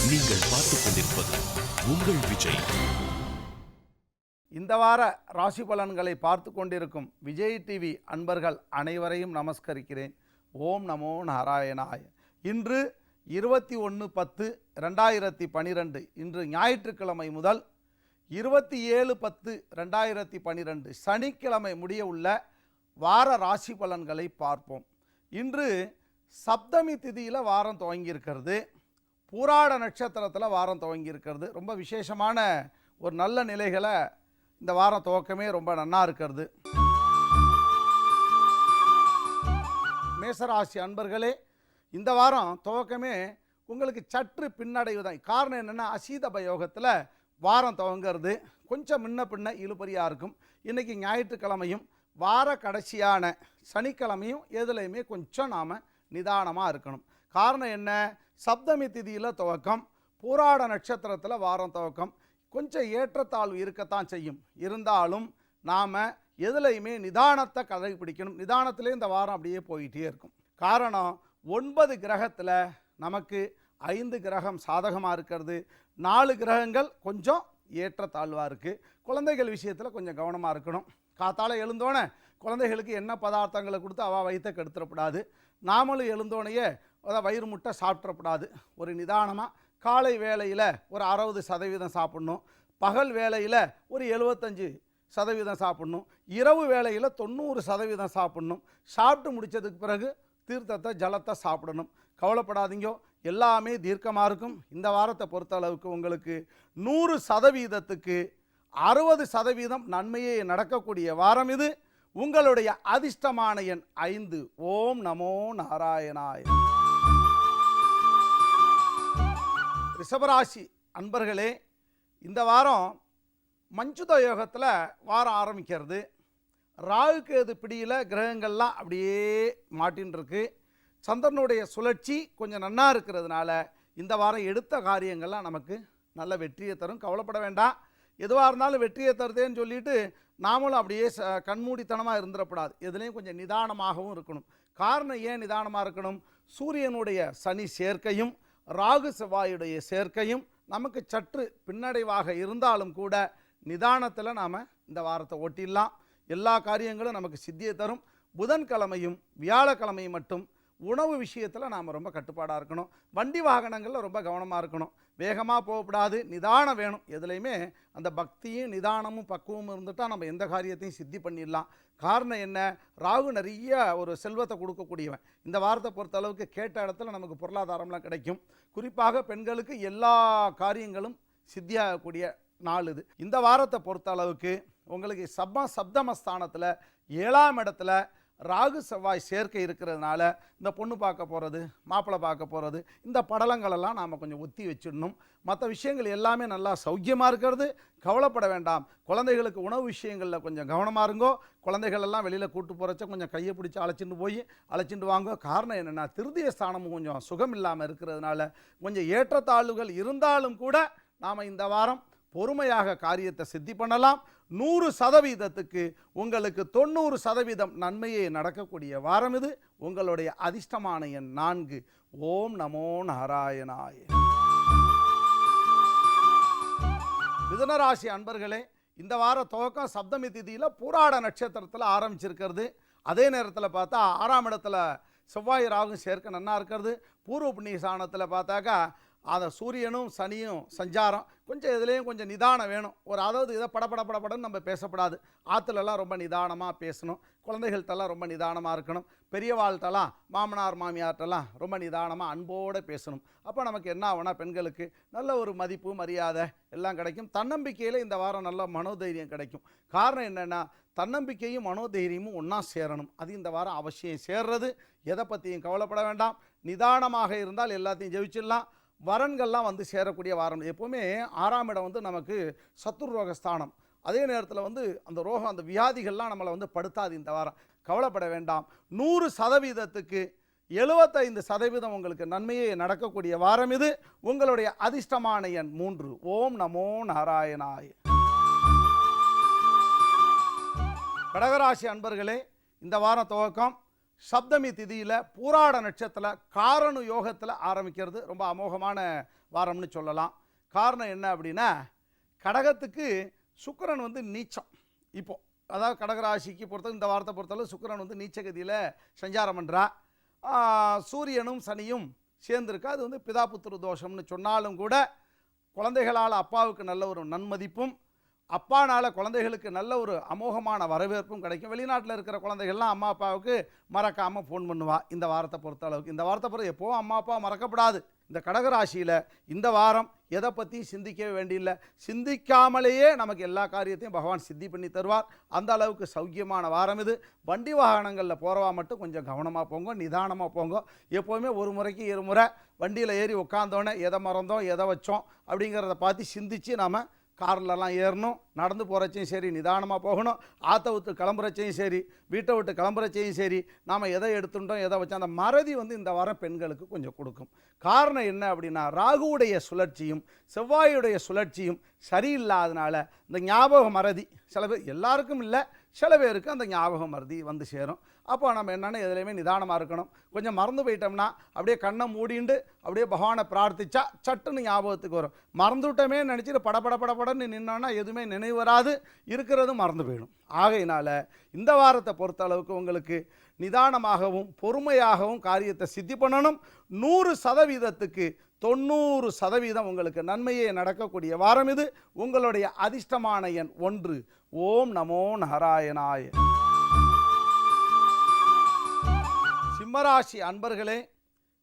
நீங்கள் பார்த்துக் கொண்டிருப்பது உங்கள் விஜய். இந்த வார ராசி பலன்களை பார்த்து கொண்டிருக்கும் விஜய் டிவி அன்பர்கள் அனைவரையும் நமஸ்கரிக்கிறேன். ஓம் நமோ நாராயணாய. இன்று 21/10/2012 இன்று ஞாயிற்றுக்கிழமை முதல் 27/10/2012 சனிக்கிழமை முடிய உள்ள வார ராசி பலன்களை பார்ப்போம். இன்று சப்தமி திதியில் வாரம் துவங்கியிருக்கிறது. பூராட நட்சத்திரத்தில் வாரம் துவங்கியிருக்கிறது. ரொம்ப விசேஷமான ஒரு நல்ல நிலைகளை இந்த வாரம் துவக்கமே ரொம்ப நன்னா இருக்கிறது. மேசராசி அன்பர்களே, இந்த வாரம் துவக்கமே உங்களுக்கு சற்று பின்னடைவு தான். காரணம் என்னென்னா, அசீதப யோகத்தில் வாரம் துவங்கிறது கொஞ்சம் முன்ன பின்ன இழுபறியாக இருக்கும். இன்றைக்கி ஞாயிற்றுக்கிழமையும் வார கடைசியான சனிக்கிழமையும் எதுலையுமே கொஞ்சம் நாம் நிதானமாக இருக்கணும். காரணம் என்ன? சப்தமி திதியில் துவக்கம், பூராட நட்சத்திரத்தில் வாரம் துவக்கம். கொஞ்சம் ஏற்றத்தாழ்வு இருக்கத்தான் செய்யும். இருந்தாலும் நாம் எதுலையுமே நிதானத்தை கடைபிடிக்கணும். நிதானத்திலே இந்த வாரம் அப்படியே போயிட்டே இருக்கும். காரணம், 9 கிரகத்தில் நமக்கு 5 கிரகம் சாதகமாக இருக்கிறது. 4 கிரகங்கள் கொஞ்சம் ஏற்றத்தாழ்வாக இருக்குது. குழந்தைகள் விஷயத்தில் கொஞ்சம் கவனமாக இருக்கணும். காத்தால் எழுந்தோன்னே குழந்தைகளுக்கு என்ன பதார்த்தங்களை கொடுத்து அவள் வயிற்றை கெடுத்துடக்கூடாது. நாமளும் எழுந்தோனையே வயிறு முட்டை சாப்பிட்றக்கூடாது. ஒரு நிதானமாக காலை வேளையில் ஒரு 60% சாப்பிட்ணும். பகல் வேளையில் ஒரு 75% சாப்பிட்ணும். இரவு வேளையில் 90% சாப்பிட்ணும். சாப்பிட்டு முடித்ததுக்கு பிறகு தீர்த்தத்தை ஜலத்தை சாப்பிடணும். கவலைப்படாதீங்க, எல்லாமே தீர்க்கமாக இருக்கும். இந்த வாரத்தை பொறுத்தளவுக்கு உங்களுக்கு 100%க்கு 60% நன்மையே நடக்கக்கூடிய வாரம் இது. உங்களுடைய அதிர்ஷ்டமான எண் 5. ஓம் நமோ நாராயணாய. ரிஷபராசி அன்பர்களே, இந்த வாரம் மஞ்சுத யோகத்தில் வாரம் ஆரம்பிக்கிறது. ராகு கேது பிடியில் கிரகங்கள்லாம் அப்படியே மாட்டின்னு இருக்கு. சந்திரனுடைய சுழற்சி கொஞ்சம் நன்னா இருக்கிறதுனால இந்த வாரம் எடுத்த காரியங்கள்லாம் நமக்கு நல்ல வெற்றியை தரும். கவலைப்பட வேண்டாம். எதுவாக இருந்தாலும் வெற்றியை தருதேன்னு சொல்லிட்டு நாமளும் அப்படியே கண்மூடித்தனமாக இருந்துடக்கூடாது. எதுலேயும் கொஞ்சம் நிதானமாகவும் இருக்கணும். காரணம், ஏன் நிதானமாக இருக்கணும்? சூரியனுடைய சனி சேர்க்கையும் ராகு செவ்வாயுடைய சேர்க்கையும் நமக்கு சற்று பின்னடைவாக இருந்தாலும் கூட நிதானத்தில் நாம் இந்த வாரத்தை ஓட்டிடலாம். எல்லா காரியங்களும் நமக்கு சித்தியை தரும். புதன்கிழமையும் வியாழக்கிழமையும் மட்டும் உணவு விஷயத்தில் நாம் ரொம்ப கட்டுப்பாடாக இருக்கணும். வண்டி வாகனங்களில் ரொம்ப கவனமாக இருக்கணும். வேகமாக போகக்கூடாது. நிதானம் வேணும். எதுலேயுமே அந்த பக்தியும் நிதானமும் பக்குவமும் இருந்துட்டால் நம்ம எந்த காரியத்தையும் சித்தி பண்ணிடலாம். காரணம் என்ன? ராகு நிறைய ஒரு செல்வத்தை கொடுக்கக்கூடியவன். இந்த வாரத்தை பொறுத்த அளவுக்கு கேட்ட இடத்துல நமக்கு பொருளாதாரம்லாம் கிடைக்கும். குறிப்பாக பெண்களுக்கு எல்லா காரியங்களும் சித்தியாகக்கூடிய நாள் இது. இந்த வாரத்தை பொறுத்த அளவுக்கு உங்களுக்கு சப்தமஸ்தானத்தில் 7ஆம் இடத்துல ராகு செவ்வாய் சேர்க்கை இருக்கிறதுனால இந்த பொண்ணு பார்க்க போகிறது, மாப்பிள்ளை பார்க்க போகிறது, இந்த படலங்களெல்லாம் நாம் கொஞ்சம் ஒத்தி வச்சிடணும். மற்ற விஷயங்கள் எல்லாமே நல்லா சௌக்கியமாக இருக்கிறது. கவலைப்பட வேண்டாம். குழந்தைகளுக்கு உணவு விஷயங்களில் கொஞ்சம் கவனமாக இருங்கோ. குழந்தைகளெல்லாம் வெளியில் கூட்டு போகிறச்ச கொஞ்சம் கையை பிடிச்சி அழைச்சிட்டு வாங்கோ. காரணம் என்னென்னா, திருதிய ஸ்தானமும் கொஞ்சம் சுகம் இல்லாமல் இருக்கிறதுனால கொஞ்சம் ஏற்றத்தாழ்வுகள் இருந்தாலும் கூட நாம் இந்த வாரம் பொறுமையாக காரியத்தை சித்தி பண்ணலாம். 100%க்கு உங்களுக்கு 90% நன்மையே நடக்கக்கூடிய வாரம் இது. உங்களுடைய அதிர்ஷ்டமான எண் 4. ஓம் நமோ நாராயணாய. மிதுனராசி அன்பர்களே, இந்த வார துவக்கம் சப்தமி திதியில் பூராட நட்சத்திரத்தில் ஆரம்பிச்சிருக்கிறது. அதே நேரத்தில் பார்த்தா 6ஆம் இடத்துல செவ்வாய் ராகு சேர்க்க நன்னா இருக்கிறது. பூர்வ புண்ணிய ஸ்தானத்தில் பார்த்தாக்கா அதை சூரியனும் சனியும் சஞ்சாரம். கொஞ்சம் இதுலேயும் கொஞ்சம் நிதானம் வேணும். அதாவது இதை படப்படன்னு நம்ம பேசப்படாது. ஆற்றுலலாம் ரொம்ப நிதானமாக பேசணும். குழந்தைகள்கிட்டலாம் ரொம்ப நிதானமாக இருக்கணும். பெரியவாள்கிட்டலாம், மாமனார் மாமியார்கிட்டலாம் ரொம்ப நிதானமாக அன்போடு பேசணும். அப்போ நமக்கு என்ன ஆகுனா, பெண்களுக்கு நல்ல ஒரு மதிப்பு மரியாதை எல்லாம் கிடைக்கும். தன்னம்பிக்கையில் இந்த வாரம் நல்ல மனோதைரியம் கிடைக்கும். காரணம் என்னென்னா, தன்னம்பிக்கையும் மனோதைரியமும் ஒன்றா சேரணும். அது இந்த வாரம் அவசியம் சேர்றது. எதை பற்றியும் கவலைப்பட வேண்டாம். நிதானமாக இருந்தால் எல்லாத்தையும் ஜெயிச்சிடலாம். வரன்கள்லாம் வந்து சேரக்கூடிய வாரம். எப்போவுமே 6ஆம் இடம் வந்து நமக்கு சத்துருரோக ஸ்தானம். அதே நேரத்தில் வந்து அந்த ரோகம், அந்த வியாதிகள்லாம் நம்மளை வந்து படுத்தாது இந்த வாரம். கவலைப்பட வேண்டாம். 100%க்கு 75% உங்களுக்கு நன்மையே நடக்கக்கூடிய வாரம் இது. உங்களுடைய அதிர்ஷ்டமான எண் 3. ஓம் நமோ நாராயணாய. கடகராசி அன்பர்களே, இந்த வாரம் துவக்கம் சப்தமி திதியில் பூராட நட்சத்திரத்தில் காரணு யோகத்தில் ஆரம்பிக்கிறது. ரொம்ப அமோகமான வாரம்னு சொல்லலாம். காரணம் என்ன அப்படின்னா, கடகத்துக்கு சுக்கிரன் வந்து நீச்சம். இப்போ அதாவது கடகராசிக்கு பொறுத்தவரை இந்த வாரத்தை பொறுத்தளவு சுக்கிரன் வந்து நீச்சகதியில் சஞ்சாரம் பண்ணுறா. சூரியனும் சனியும் சேர்ந்துருக்கா. அது வந்து பிதாபுத்திர தோஷம்னு சொன்னாலும் கூட குழந்தைகளால் அப்பாவுக்கு நல்ல ஒரு நன்மதிப்பும், அப்பானால் குழந்தைகளுக்கு நல்ல ஒரு அமோகமான வரவேற்பும் கிடைக்கும். வெளிநாட்டில் இருக்கிற குழந்தைகள்லாம் அம்மா அப்பாவுக்கு மறக்காமல் ஃபோன் பண்ணுவா. இந்த வாரத்தை பொறுத்த அளவுக்கு இந்த வாரத்தை பொறுத்த எப்போவும் அம்மா அப்பா மறக்கப்படாது. இந்த கடகராசியில் இந்த வாரம் எதை பற்றியும் சிந்திக்கவே வேண்டியில்லை. சிந்திக்காமலேயே நமக்கு எல்லா காரியத்தையும் பகவான் சித்தி பண்ணி தருவார். அந்த அளவுக்கு சௌக்கியமான வாரம் இது. வண்டி வாகனங்களில் போகிறவா மட்டும் கொஞ்சம் கவனமாக போங்க, நிதானமாக போங்க. எப்போவுமே ஒரு முறைக்கு இருமுறை வண்டியில் ஏறி உட்காந்தோன்னே எதை மறந்தோம் எதை வச்சோம் அப்படிங்கிறத பார்த்து சிந்தித்து நாம் கார்லலாம் ஏறணும். நடந்து போகிறச்சையும் சரி நிதானமாக போகணும். ஆற்றை விட்டு கிளம்புறச்சையும் சரி வீட்டை விட்டு கிளம்புறச்சையும் சரி நாம் எதை எடுத்துட்டோம் எதை வச்சோம் அந்த மறதி வந்து இந்த வாரம் பெண்களுக்கு கொஞ்சம் கொடுக்கும். காரணம் என்ன அப்படின்னா, ராகுவுடைய சுழற்சியும் செவ்வாயுடைய சுழற்சியும் சரியில்லாதனால இந்த ஞாபக மறதி சில பேர், எல்லாருக்கும் இல்லை, சில பேருக்கு அந்த ஞாபக மறதி வந்து சேரும். அப்போ நம்ம என்னென்னா எதுலேயுமே நிதானமாக இருக்கணும். கொஞ்சம் மறந்து போயிட்டோம்னா அப்படியே கண்ணை மூடிண்டு அப்படியே பகவானை பிரார்த்திச்சா சட்டுன்னு ஞாபகத்துக்கு வரும். மறந்துவிட்டோமே நினச்சிட்டு படப்படன்னு நின்னோன்னா எதுவுமே நினைவு வராது, இருக்கிறதும் மறந்து போயிடும். ஆகையினால இந்த வாரத்தை பொறுத்த அளவுக்கு உங்களுக்கு நிதானமாகவும் பொறுமையாகவும் காரியத்தை சித்தி பண்ணணும். 100%க்கு 90% உங்களுக்கு நன்மையே நடக்கக்கூடிய வாரம் இது. உங்களுடைய அதிர்ஷ்டமான எண் 1. ஓம் நமோ நாராயணாய. சிம்மராசி அன்பர்களே,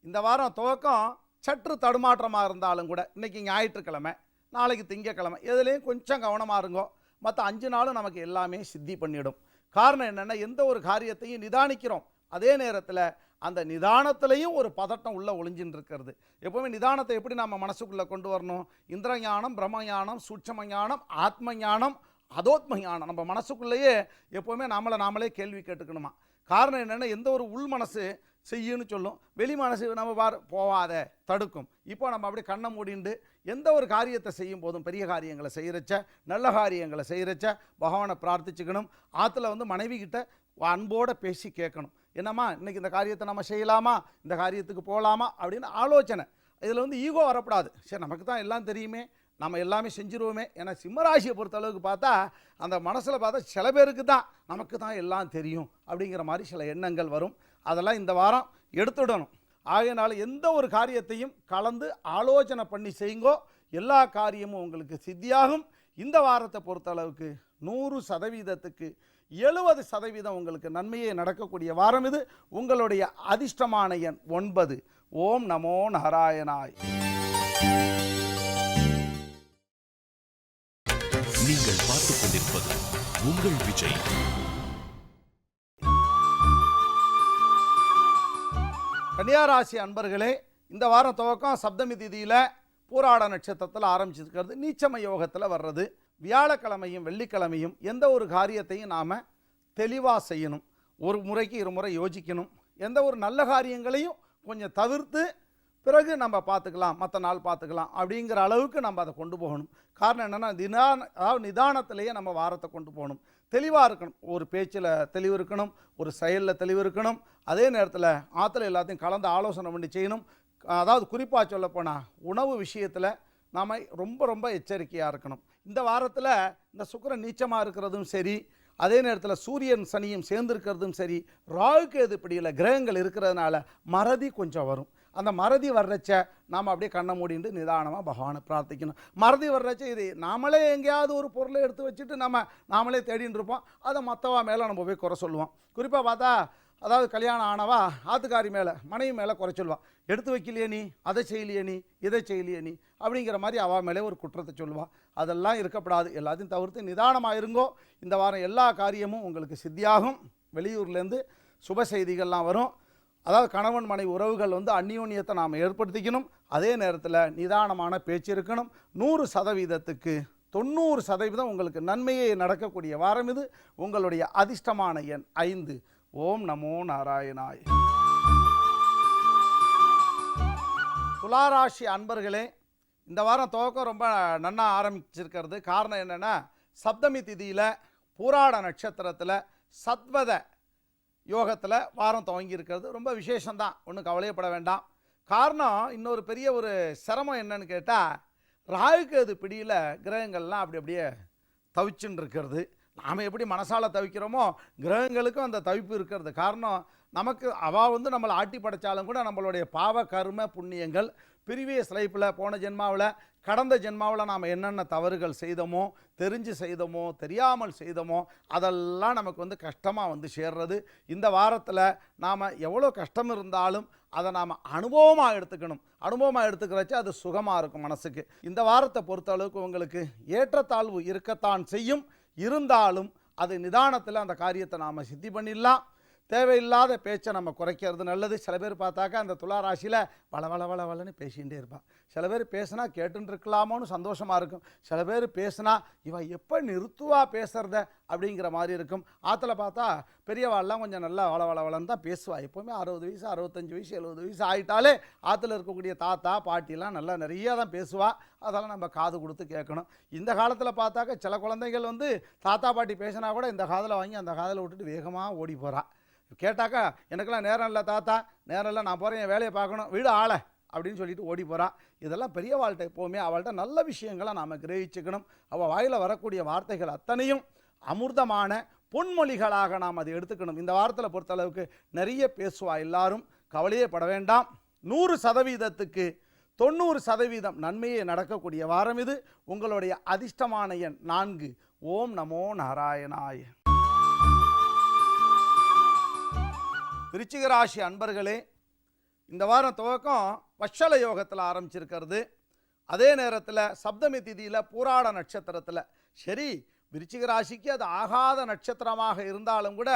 இந்த வாரம் துவக்கம் சற்று தடுமாற்றமாக இருந்தாலும் கூட, இன்றைக்கி ஞாயிற்றுக்கிழமை, நாளைக்கு திங்கக்கிழமை, எதுலேயும் கொஞ்சம் கவனமாக இருங்கோ. மற்ற 5 நாளும் நமக்கு எல்லாமே சித்தி பண்ணிடும். காரணம் என்னென்னா, எந்த ஒரு காரியத்தையும் நிதானிக்கிறோம், அதே நேரத்தில் அந்த நிதானத்திலையும் ஒரு பதட்டம் உள்ளே ஒளிஞ்சின்னு இருக்கிறது. எப்போவுமே நிதானத்தை எப்படி நம்ம மனசுக்குள்ளே கொண்டு வரணும்? இந்திரஞானம், பிரம்மஞானம், சூட்சம ஞானம், ஆத்ம ஞானம், அதோத்ம ஞானம் நம்ம மனசுக்குள்ளேயே எப்போவுமே நாமளே கேள்வி கேட்டுக்கணுமா. காரணம் என்னென்னா, எந்த ஒரு உள் மனசு செய்யுன்னு சொல்லும், வெளி மனசு நம்ம போவாத தடுக்கும். இப்போ நம்ம அப்படியே கண்ணை மூடிண்டு எந்த ஒரு காரியத்தை செய்யும் போதும், பெரிய காரியங்களை செய்கிறச்ச, நல்ல காரியங்களை செய்கிறச்ச பகவானை பிரார்த்திச்சுக்கணும். ஆற்றுல வந்து மனைவி கிட்ட அன்போடு பேசி கேட்கணும், என்னம்மா இன்றைக்கி இந்த காரியத்தை நம்ம செய்யலாமா, இந்த காரியத்துக்கு போகலாமா அப்படின்னு ஆலோசனை. இதில் வந்து ஈகோ வரக்கூடாது. சரி, நமக்கு தான் எல்லாம் தெரியுமே, நம்ம எல்லாமே செஞ்சுருவோமே. ஏன்னா சிம்மராசியை பொறுத்த அளவுக்கு பார்த்தா அந்த மனசில் பார்த்தா சில பேருக்கு தான் நமக்கு தான் எல்லாம் தெரியும் அப்படிங்கிற மாதிரி சில எண்ணங்கள் வரும். அதெல்லாம் இந்த வாரம் எடுத்துடணும். ஆகையினால எந்த ஒரு காரியத்தையும் கலந்து ஆலோசனை பண்ணி செய்யுங்கோ, எல்லா காரியமும் உங்களுக்கு சித்தியாகும். இந்த வாரத்தை பொறுத்த அளவுக்கு 100%க்கு 70% உங்களுக்கு நன்மையே நடக்கக்கூடிய வாரம் இது. உங்களுடைய அதிர்ஷ்டமான எண் 9. ஓம் நமோ நாராயணாய். நீங்கள் பார்த்துக் கொண்டிருப்பது உங்கள் விஜய். கன்னியாராசி அன்பர்களே, இந்த வாரம் துவக்கம் சப்தமி திதியில் பூராட நட்சத்திரத்தில் ஆரம்பிச்சிருக்கிறது. நீச்சம யோகத்தில் வர்றது. வியாழக்கிழமையும் வெள்ளிக்கிழமையும் எந்த ஒரு காரியத்தையும் நாம் தெளிவாக செய்யணும். ஒரு முறைக்கு 2 முறை யோசிக்கணும். எந்த ஒரு நல்ல காரியங்களையும் கொஞ்சம் தவிர்த்து பிறகு நம்ம பார்த்துக்கலாம், மற்ற நாள் பார்த்துக்கலாம் அப்படிங்கிற அளவுக்கு நம்ம அதை கொண்டு போகணும். காரணம் என்னென்னா, நிதானத்திலேயே நம்ம வாரத்தை கொண்டு போகணும். தெளிவாக இருக்கணும். ஒரு பேச்சில் தெளிவு இருக்கணும், ஒரு செயலில் தெளிவு இருக்கணும். அதே நேரத்தில் ஆற்றுல எல்லாத்தையும் கலந்து ஆலோசனை பண்ணி செய்யணும். அதாவது குறிப்பாக சொல்லப்போனால் உணவு விஷயத்தில் நாம் ரொம்ப எச்சரிக்கையாக இருக்கணும். இந்த வாரத்தில் இந்த சுக்கிரன் நீச்சமாக இருக்கிறதும் சரி, அதே நேரத்தில் சூரியன் சனியும் சேர்ந்துருக்கிறதும் சரி, ராகுக்கு எதிர்ப்படியில் கிரகங்கள் இருக்கிறதுனால மறதி கொஞ்சம் வரும். அந்த மறதி வர்றச்ச நாம் அப்படியே கண்ணை மூடிட்டு நிதானமாக பகவானை பிரார்த்திக்கணும். மறதி வர்றச்ச இது நாமளே எங்கேயாவது ஒரு பொருளை எடுத்து வச்சுட்டு நாமளே தேடின்னு இருப்போம். அதை மற்றவா மேலே நம்ம போய் குறை சொல்லுவோம். குறிப்பாக பார்த்தா, அதாவது கல்யாணம் ஆனவா ஆத்துக்காரி மேலே மனைவி மேலே குறை சொல்லுவாள். எடுத்து வைக்கலையே நீ, அதை செய்யலையே நீ, இதை செய்யலையே நீ அப்படிங்கிற மாதிரி அவள் மேலே ஒரு குற்றத்தை சொல்லுவாள். அதெல்லாம் இருக்கப்படாது. எல்லாத்தையும் தவிர்த்து நிதானமாக இருங்கோ. இந்த வாரம் எல்லா காரியமும் உங்களுக்கு சித்தியாகும். வெளியூர்லேருந்து சுப செய்திகள்லாம் வரும். அதாவது கணவன் மனைவி உறவுகள் வந்து அந்யோன்யத்தை நாம் ஏற்படுத்திக்கணும். அதே நேரத்தில் நிதானமான பேச்சு இருக்கணும். 100%க்கு 90% உங்களுக்கு நன்மையே நடக்கக்கூடிய வாரம் இது. உங்களுடைய அதிர்ஷ்டமான எண் 5. ஓம் நமோ நாராயணாய். துளாராசி அன்பர்களே, இந்த வாரம் துவக்கம் ரொம்ப நன்னா ஆரம்பிச்சிருக்கிறது. காரணம் என்னென்னா, சப்தமி திதியில் பூராட நட்சத்திரத்தில் சத்வத யோகத்தில் வாரம் துவங்கி இருக்கிறது. ரொம்ப விசேஷம்தான், ஒன்றும் கவலையப்பட வேண்டாம். காரணம் இன்னொரு பெரிய ஒரு சிரமம் என்னன்னு கேட்டால், ராகுகேது பிடியில் கிரகங்கள்லாம் அப்படி அப்படியே தவிச்சுன்னு இருக்கிறது. நாம் எப்படி மனசால் தவிக்கிறோமோ கிரகங்களுக்கும் அந்த தவிப்பு இருக்கிறது. காரணம், நமக்கு அவள் நம்மளை ஆட்டி படைத்தாலும் கூட நம்மளுடைய பாவ கர்ம புண்ணியங்கள் ப்ரீவியஸ் லைஃப்பில், போன ஜென்மாவில், கடந்த ஜென்மாவில் நாம் என்னென்ன தவறுகள் செய்தோமோ, தெரிஞ்சு செய்தோமோ, தெரியாமல் செய்தோமோ, அதெல்லாம் நமக்கு கஷ்டமாக சேர்றது. இந்த வாரத்தில் நாம் எவ்வளோ கஷ்டம் இருந்தாலும் அதை நாம் அனுபவமாக எடுத்துக்கணும். அனுபவமாக எடுத்துக்கிறச்சு அது சுகமாக இருக்கும் மனசுக்கு. இந்த வாரத்தை பொறுத்த அளவுக்கு உங்களுக்கு ஏற்றத்தாழ்வு இருக்கத்தான் செய்யும். இருந்தாலும் அது நிதானத்தில் அந்த காரியத்தை நாம் சித்தி பண்ணிடலாம். தேவையில்லாத பேச்சை நம்ம குறைக்கிறது நல்லது. சில பேர் பார்த்தாக்கா அந்த துலா ராசியில் வள வள வள வளன்னு பேசிகிட்டே இருப்பாள். சில பேர் பேசுனா கேட்டுன்னு இருக்கலாமோன்னு சந்தோஷமாக இருக்கும். சில பேர் பேசுனா இவன் எப்போ நிறுத்துவா பேசுகிறத அப்படிங்கிற மாதிரி இருக்கும். ஆற்றுல பார்த்தா பெரியவாள்லாம் கொஞ்சம் நல்லா வள வள வளன்னு தான் பேசுவாள். எப்போவுமே 60 வயசு 65 வயசு 70 வயசு ஆகிட்டாலே ஆற்றுல இருக்கக்கூடிய தாத்தா பாட்டிலாம் நல்லா நிறையா தான் பேசுவாள். அதெல்லாம் நம்ம காது கொடுத்து கேட்கணும். இந்த காலத்தில் பார்த்தாக்க சில குழந்தைகள் தாத்தா பாட்டி பேசினா கூட இந்த காதில் வாங்கி அந்த காதில் விட்டுட்டு வேகமாக ஓடி போகிறாள். கேட்டாக்கா எனக்கெல்லாம் நேரம் இல்லை தாத்தா, நேரம் இல்லை, நான் போகிறேன், என் வேலையை பார்க்கணும், வீடு ஆளை அப்படின்னு சொல்லிட்டு ஓடி போகிறான். இதெல்லாம் பெரியவாள்கிட்ட எப்போவுமே அவள்கிட்ட நல்ல விஷயங்களை நாம் கிரகிச்சுக்கணும். அவள் வாயில் வரக்கூடிய வார்த்தைகள் அத்தனையும் அமிர்தமான பொன்மொழிகளாக நாம் அதை எடுத்துக்கணும். இந்த வாரத்தில் பொறுத்தளவுக்கு நிறைய பேசுவா. எல்லாரும் கவலையே பட வேண்டாம். 100%க்கு 90% நன்மையே நடக்கக்கூடிய வாரம் இது. உங்களுடைய அதிர்ஷ்டமான எண் 4. ஓம் நமோ நாராயணாய. விருச்சிக ராசி அன்பர்களே, இந்த வாரம் துவக்கம் வட்சல யோகத்தில் ஆரம்பிச்சிருக்கிறது. அதே நேரத்தில் சப்தமி திதியில் பூராட நட்சத்திரத்தில். சரி, விருச்சிக ராசிக்கு அது ஆகாத நட்சத்திரமாக இருந்தாலும் கூட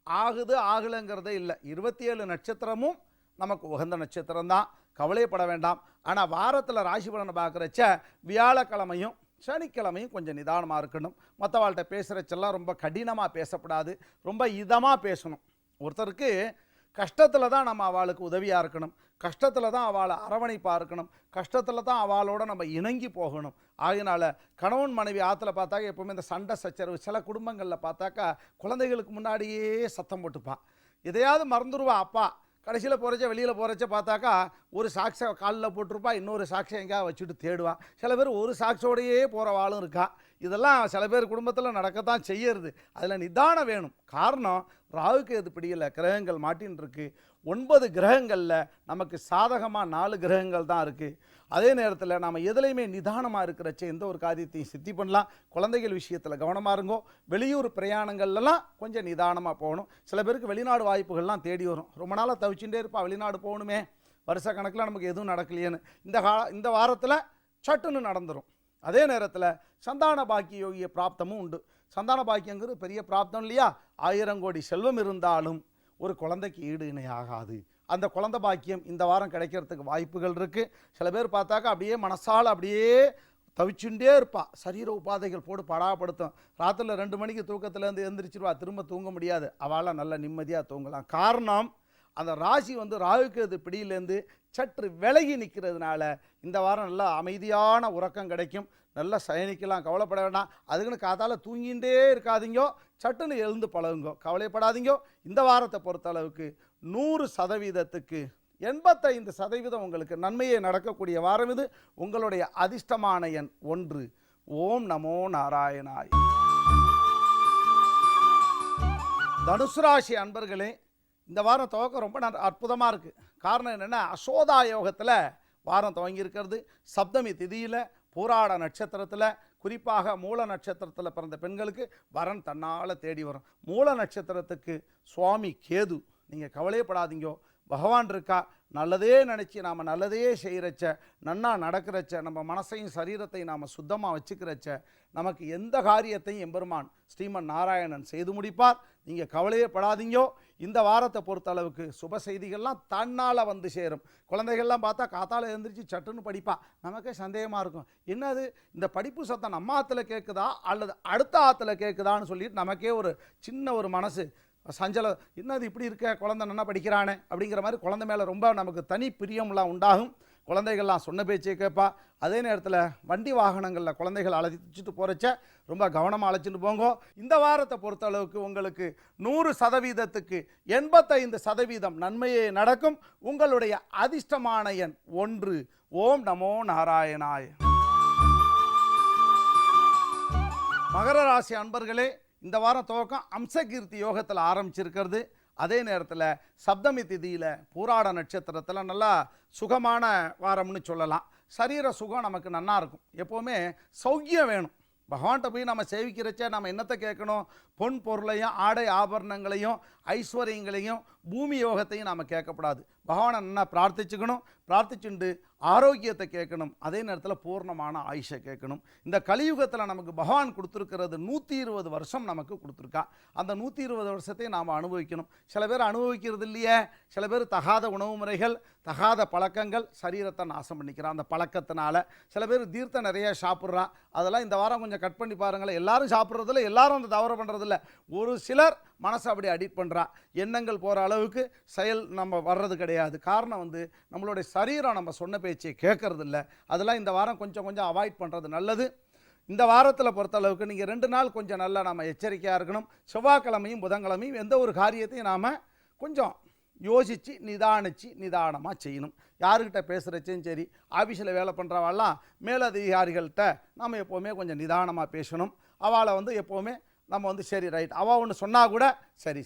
ஆகுது ஆகலைங்கிறதே இல்லை. 27 நட்சத்திரமும் நமக்கு உகந்த நட்சத்திரம்தான், கவலைப்பட வேண்டாம். ஆனால் வாரத்தில் ராசி பலனை பார்க்குறச்ச வியாழக்கிழமையும் சனிக்கிழமையும் கொஞ்சம் நிதானமாக இருக்கணும். மற்றவாள்கிட்ட பேசுகிறச்செல்லாம் ரொம்ப கடினமாக பேசப்படாது, ரொம்ப இதமாக பேசணும். ஒருத்தருக்கு கஷ்டத்தில் தான் நம்ம அவளுக்கு உதவியாக இருக்கணும், கஷ்டத்தில் தான் அவளை அரவணைப்பாக இருக்கணும், கஷ்டத்தில் தான் அவளோட நம்ம இணங்கி போகணும். ஆகினால கணவன் மனைவி ஆற்றுல பார்த்தாக்க எப்போவுமே இந்த சண்டை சச்சரவு, சில குடும்பங்களில் பார்த்தாக்கா குழந்தைகளுக்கு முன்னாடியே சத்தம் போட்டுப்பான். எதையாவது மறந்துடுவா அப்பா. கடைசியில் போகிறச்ச வெளியில் போகிறச்ச பார்த்தாக்கா ஒரு சாக்ஸை காலில் போட்டிருப்பா, இன்னொரு சாக்ஸை எங்கேயா வச்சுட்டு தேடுவான். சில பேர் ஒரு சாக்ஸோடையே போகிறவாளும் இருக்கா. இதெல்லாம் சில பேர் குடும்பத்தில் நடக்கத்தான் செய்யறது. அதில் நிதானம் வேணும். காரணம், ராகுகேது பிடியில் கிரகங்கள் மாட்டின்னு இருக்கு. 9 கிரகங்களில் நமக்கு சாதகமாக 4 கிரகங்கள் தான் இருக்குது. அதே நேரத்தில் நாம் எதுலையுமே நிதானமாக இருக்கிறச்ச எந்த ஒரு காரியத்தையும் சித்தி பண்ணலாம். குழந்தைகள் விஷயத்தில் கவனமாக இருங்கோ. வெளியூர் பிரயாணங்கள்லாம் கொஞ்சம் நிதானமாக போகணும். சில பேருக்கு வெளிநாடு வாய்ப்புகள்லாம் தேடி வரும். ரொம்ப நாளாக தவிச்சுட்டே இருப்பா, வெளிநாடு போகணுமே, வருஷ கணக்கில் நமக்கு எதுவும் நடக்கலையேன்னு. இந்த வாரத்தில் சட்டுன்னு நடந்துடும். அதே நேரத்தில் சந்தான பாக்கிய யோகிய பிராப்தமும் உண்டு. சந்தான பாக்கியங்கிறது பெரிய பிராப்தம் இல்லையா? 1000 கோடி செல்வம் இருந்தாலும் ஒரு குழந்தைக்கு ஈடு இணை ஆகாது. அந்த குழந்தை பாக்கியம் இந்த வாரம் கிடைக்கிறதுக்கு வாய்ப்புகள் இருக்குது. சில பேர் பார்த்தாக்கா அப்படியே மனசால் அப்படியே தவிச்சுட்டே இருப்பா. சரீர உபாதைகள் போட்டு படாப்படுத்தும். ராத்திரில் 2 மணிக்கு தூக்கத்துலேருந்து எழுந்திரிச்சிருவா, திரும்ப தூங்க முடியாது. அவளால் நல்ல நிம்மதியாக தூங்கலாம். காரணம், அந்த ராசி ராகுகேது பிடியிலேருந்து சற்று விலகி நிற்கிறதுனால இந்த வாரம் நல்லா அமைதியான உறக்கம் கிடைக்கும். நல்லா சயனிக்கலாம், கவலைப்பட வேண்டாம். அதுக்குன்னு காத்தால் தூங்கிகிட்டே இருக்காதீங்கோ, சட்டுன்னு எழுந்து பழகுங்கோ, கவலைப்படாதீங்கோ. இந்த வாரத்தை பொறுத்தளவுக்கு 100%க்கு 85% உங்களுக்கு நன்மையே நடக்கக்கூடிய வாரம் இது. உங்களுடைய அதிர்ஷ்டமான எண் 1. ஓம் நமோ நாராயணாய். தனுசு ராசி அன்பர்களே, இந்த வாரம் துவக்கம் ரொம்ப அற்புதமாக இருக்குது. காரணம் என்னென்னா, அசோதா யோகத்தில் வாரம் துவங்கியிருக்கிறது. சப்தமி திதியில் பூராட நட்சத்திரத்தில், குறிப்பாக மூல நட்சத்திரத்தில் பிறந்த பெண்களுக்கு வரன் தன்னால் தேடி வரும். மூல நட்சத்திரத்துக்கு சுவாமி கேது. நீங்கள் கவலையப்படாதீங்கோ, பகவான் இருக்கா. நல்லதே நினச்சி நாம் நல்லதே செய்கிறச்ச, நன்னா நடக்கிறச்ச, நம்ம மனசையும் சரீரத்தையும் நாம் சுத்தமாக வச்சுக்கிறச்ச, நமக்கு எந்த காரியத்தையும் எம்பெருமான் ஸ்ரீமன் நாராயணன் செய்து முடிப்பார். நீங்கள் கவலையே படாதீங்கோ. இந்த வாரத்தை பொறுத்த அளவுக்கு சுப செய்திகள்லாம் தன்னால் சேரும். குழந்தைகள்லாம் பார்த்தா காத்தால் எழுந்திரிச்சு சட்டுன்னு படிப்பா. நமக்கே சந்தேகமாக இருக்கும், என்னது இந்த படிப்பு சத்தம் நம்ம ஆற்றுல கேட்குதா அல்லது அடுத்த ஆற்றுல கேட்குதான்னு சொல்லிட்டு நமக்கே ஒரு சின்ன ஒரு மனசு சஞ்சலம், என்னது இப்படி இருக்க, குழந்தை நல்லா படிக்கிறானே அப்படிங்கிற மாதிரி குழந்தை மேலே ரொம்ப நமக்கு தனி பிரியம்லாம் உண்டாகும். குழந்தைகள்லாம் சொன்ன பேச்சை கேட்பா. அதே நேரத்தில் வண்டி வாகனங்களில் குழந்தைகள் அழைச்சிட்டு போகிறச்ச ரொம்ப கவனமாக அழைச்சிட்டு போங்க. இந்த வாரத்தை பொறுத்தளவுக்கு உங்களுக்கு 100%க்கு 85% நன்மையே நடக்கும். உங்களுடைய அதிர்ஷ்டமான எண் 1. ஓம் நமோ நாராயணாய. மகர ராசி அன்பர்களே, இந்த வாரம் துவக்கம் அம்சகீர்த்தி யோகத்தில் ஆரம்பிச்சிருக்கிறது. அதே நேரத்தில் சப்தமி திதியில் பூராட நட்சத்திரத்தில் நல்லா சுகமான வாரம்னு சொல்லலாம். சரீர சுகம் நமக்கு நன்னா இருக்கும். எப்போவுமே சௌக்கியம் வேணும். பகவான்கிட்ட போய் நம்ம சேவிக்கிறச்ச நம்ம என்னத்தை கேட்கணும்? பொன் பொருளையும் ஆடை ஆபரணங்களையும் ஐஸ்வர்யங்களையும் பூமி யோகத்தையும் நாம் கேட்கக்கூடாது. பகவானை நல்லா பிரார்த்திச்சுக்கணும். பிரார்த்திச்சுண்டு ஆரோக்கியத்தை கேட்கணும். அதே நேரத்தில் பூர்ணமான ஆயுஷை கேட்கணும். இந்த கலியுகத்தில் நமக்கு பகவான் கொடுத்துருக்கிறது 120 வருஷம் நமக்கு கொடுத்துருக்கா. அந்த 120 வருஷத்தை நாம் அனுபவிக்கணும். சில பேர் அனுபவிக்கிறது இல்லையே. சில பேர் தகாத உணவு முறைகள், தகாத பழக்கங்கள் சரீரத்தை நாசம் பண்ணிக்கிறான். அந்த பழக்கத்தினால சில பேர் தீர்த்தம் நிறைய சாப்பிட்றான். அதெல்லாம் இந்த வாரம் கொஞ்சம் கட் பண்ணி பாருங்களேன். எல்லாரும் சாப்பிட்றதில்ல, எல்லாரும் அந்த தவறு பண்ணுறதில்ல. ஒரு சிலர் மனசை அப்படி அடிக்ட் பண்ணுறா. எண்ணங்கள் போகிற அளவுக்கு செயல் நம்ம வர்றது கிடையாது. காரணம் நம்மளுடைய சரீரம் நம்ம சொன்ன பேச்சை கேட்கறதில்ல. அதெல்லாம் இந்த வாரம் கொஞ்சம் அவாய்ட் பண்ணுறது நல்லது. இந்த வாரத்தில் பொறுத்தளவுக்கு நீங்கள் 2 நாள் கொஞ்சம் நல்லா நம்ம எச்சரிக்கையாக இருக்கணும். செவ்வாய்க்கிழமையும் புதன்கிழமையும் எந்த ஒரு காரியத்தையும் நாம் கொஞ்சம் யோசித்து நிதானமாக செய்யணும். யாருக்கிட்ட பேசுகிறச்சும் சரி, ஆஃபீஸில் வேலை பண்ணுறவாள்லாம் மேலதிகாரிகள்கிட்ட நம்ம எப்போவுமே கொஞ்சம் நிதானமாக பேசணும். அவளை எப்போவுமே நம்ம சரி ரைட், அவள் ஒன்று சொன்னால் கூட சரி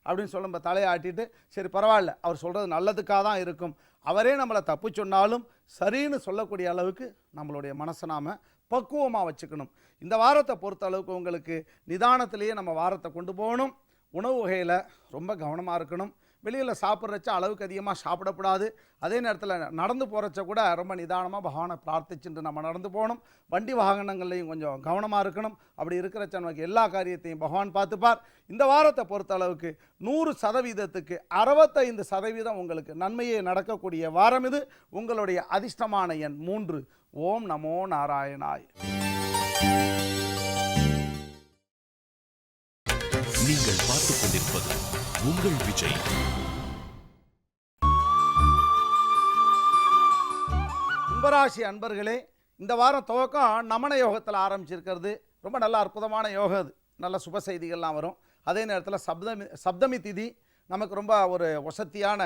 அப்படின்னு சொல்ல நம்ம தலையை ஆட்டிட்டு சரி பரவாயில்ல, அவர் சொல்கிறது நல்லதுக்காக தான் இருக்கும். அவரே நம்மளை தப்பு சொன்னாலும் சரின்னு சொல்லக்கூடிய அளவுக்கு நம்மளுடைய மனசை நாம் பக்குவமாக வச்சுக்கணும். இந்த வாரத்தை பொறுத்த அளவுக்கு உங்களுக்கு நிதானத்திலேயே நம்ம வாரத்தை கொண்டு போகணும். உணவு வகையில் ரொம்ப கவனமாக இருக்கணும். வெளியில் சாப்பிட்றச்ச அளவுக்கு அதிகமாக சாப்பிடக்கூடாது. அதே நேரத்தில் நடந்து போகிறச்ச கூட ரொம்ப நிதானமாக பகவானை பிரார்த்திச்சுட்டு நம்ம நடந்து போகணும். வண்டி வாகனங்கள்லையும் கொஞ்சம் கவனமாக இருக்கணும். அப்படி இருக்கிறச்ச நமக்கு எல்லா காரியத்தையும் பகவான் பார்த்துப்பார். இந்த வாரத்தை பொறுத்த அளவுக்கு 100%க்கு 65% உங்களுக்கு நன்மையே நடக்கக்கூடிய வாரம் இது. உங்களுடைய அதிர்ஷ்டமான எண் 3. ஓம் நமோ நாராயணாய். நீங்கள் பார்த்துக் கொண்டிருப்பது உங்கள் விஜய். கும்பராசி அன்பர்களே, இந்த வாரம் துவக்கம் நமன யோகத்தில் ஆரம்பிச்சிருக்கிறது. ரொம்ப நல்ல அற்புதமான யோகம் அது. நல்ல சுப செய்திகள்லாம் வரும். அதே நேரத்தில் சப்தமி திதி நமக்கு ரொம்ப ஒரு வசதியான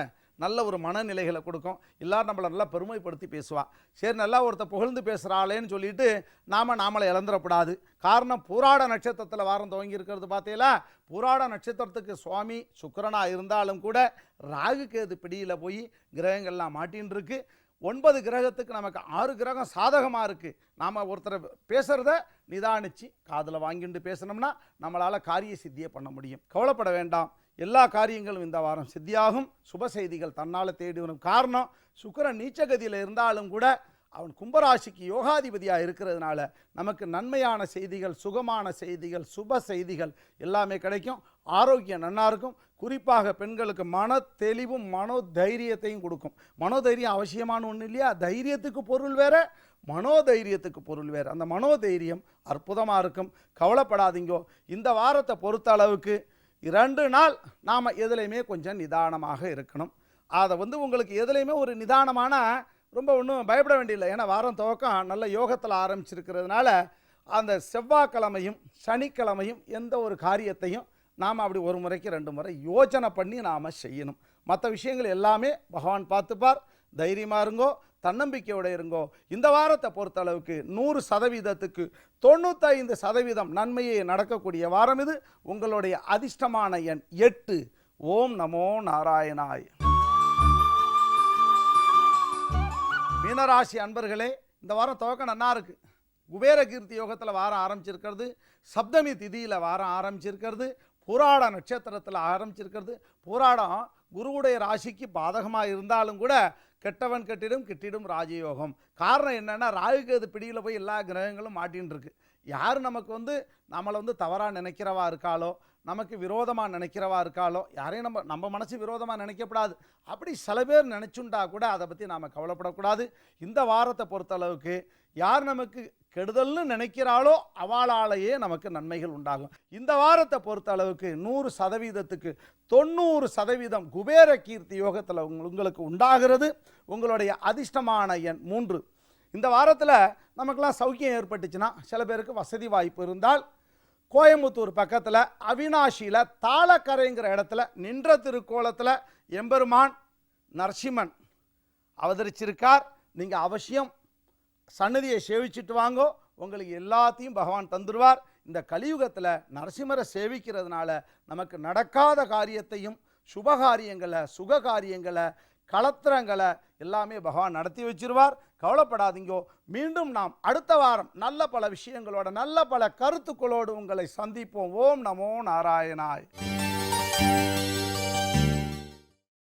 நல்ல ஒரு மனநிலைகளை கொடுக்கும். எல்லாரும் நம்மளை நல்லா பெருமைப்படுத்தி பேசுவா. சரி, நல்லா ஒருத்தர் புகழ்ந்து பேசுகிறாளேன்னு சொல்லிட்டு நாமளை இழந்துடக்கூடாது. காரணம் பூராட நட்சத்திரத்தில் வாரம் துவங்கி இருக்கிறது. பார்த்தீங்களா, பூராட நட்சத்திரத்துக்கு சுவாமி சுக்கிரனாக இருந்தாலும் கூட ராகு கேது பிடியில் போய் கிரகங்கள்லாம் மாட்டின்னு இருக்கு. 9 கிரகத்துக்கு நமக்கு 6 கிரகம் சாதகமாக இருக்குது. நாம் ஒருத்தரை பேசுகிறத நிதானித்து காதில் வாங்கிட்டு பேசணும்னா நம்மளால் காரிய சித்தியை பண்ண முடியும். கவலைப்பட வேண்டாம். எல்லா காரியங்களும் இந்த வாரம் சித்தியாகும். சுப செய்திகள் தன்னால் தேடி வரும். காரணம், சுக்கிரன் நீச்சகதியில் இருந்தாலும் கூட அவன் கும்பராசிக்கு யோகாதிபதியாக இருக்கிறதுனால நமக்கு நன்மையான செய்திகள், சுகமான செய்திகள், சுப செய்திகள் எல்லாமே கிடைக்கும். ஆரோக்கியம் நன்னா இருக்கும். குறிப்பாக பெண்களுக்கு மன தெளிவும் மனோதைரியத்தையும் கொடுக்கும். மனோதைரியம் அவசியமான ஒன்று இல்லையா? தைரியத்துக்கு பொருள் வேற, மனோதைரியத்துக்கு பொருள் வேறு. அந்த மனோதைரியம் அற்புதமாக இருக்கும். கவலைப்படாதீங்கோ. இந்த வாரத்தை பொறுத்த அளவுக்கு 2 நாள் நாம் எதுலையுமே கொஞ்சம் நிதானமாக இருக்கணும். அதை உங்களுக்கு எதுலையுமே ஒரு நிதானமான ரொம்ப ஒன்றும் பயப்பட வேண்டியதில்லை. ஏன்னா வாரம் துவக்கம் நல்ல யோகத்தில் ஆரம்பிச்சிருக்கிறதுனால அந்த செவ்வாய்க்கிழமையும் சனிக்கிழமையும் எந்த ஒரு காரியத்தையும் நாம் அப்படி ஒரு முறைக்கு 2 முறை யோசனை பண்ணி நாம் செய்யணும். மற்ற விஷயங்கள் எல்லாமே பகவான் பார்த்துப்பார். தைரியமாக இருங்கோ, தன்னம்பிக்கையோடு இருங்கோ. இந்த வாரத்தை பொறுத்தளவுக்கு 100%க்கு 95% நன்மையே நடக்கக்கூடிய வாரம் இது. உங்களுடைய அதிர்ஷ்டமான எண் 8. ஓம் நமோ நாராயணாய். மீனராசி அன்பர்களே, இந்த வாரம் துவக்கம் நன்னா இருக்குது. குபேர கீர்த்தி யோகத்தில் வாரம் ஆரம்பிச்சிருக்கிறது. சப்தமி திதியில் வாரம் ஆரம்பிச்சிருக்கிறது. பூராட நட்சத்திரத்தில் ஆரம்பிச்சிருக்கிறது. பூராடம் குருவுடைய ராசிக்கு பாதகமாக இருந்தாலும் கூட கெட்டவன் கிட்டிடும் ராஜயோகம். காரணம் என்னென்னா, ராகுகேது பிடியில் போய் எல்லா கிரகங்களும் மாட்டின்னு இருக்கு. யார் நமக்கு நம்மளை தவறாக நினைக்கிறவா இருக்காளோ, நமக்கு விரோதமாக நினைக்கிறவா இருக்காளோ, யாரையும் நம்ம மனசு விரோதமாக நினைக்கப்படாது. அப்படி சில பேர் நினச்சுண்டா கூட அதை பற்றி நாம் கவலைப்படக்கூடாது. இந்த வாரத்தை பொறுத்தளவுக்கு யார் நமக்கு கெடுதல்னு நினைக்கிறாளோ அவளாலேயே நமக்கு நன்மைகள் உண்டாகும். இந்த வாரத்தை பொறுத்த அளவுக்கு 100%க்கு 90% குபேர கீர்த்தி யோகத்தில் உங்களுக்கு உண்டாகிறது. உங்களுடைய அதிர்ஷ்டமான எண் 3. இந்த வாரத்தில் நமக்கெல்லாம் சௌக்கியம் ஏற்பட்டுச்சுன்னா, சில பேருக்கு வசதி வாய்ப்பு இருந்தால் கோயம்புத்தூர் பக்கத்தில் அவினாஷியில் தாளக்கரைங்கிற இடத்துல நின்ற திருக்கோலத்தில் எம்பெருமான் நரசிம்மன் அவதரிச்சிருக்கார். நீங்கள் அவசியம் சன்னதியை சேவிச்சுட்டு வாங்கோ, உங்களுக்கு எல்லாத்தையும் பகவான் தந்துடுவார். இந்த கலியுகத்தில் நரசிம்மரை சேவிக்கிறதுனால நமக்கு நடக்காத காரியத்தையும் சுபகாரியங்களை சுககாரியங்களை களத்திரங்களை எல்லாமே பகவான் நடத்தி வச்சிருவார். கவலைப்படாதீங்கோ. மீண்டும் நாம் அடுத்த வாரம் நல்ல பல விஷயங்களோட நல்ல பல கருத்துக்களோடு உங்களை சந்திப்போம். ஓம் நமோ நாராயணாய்.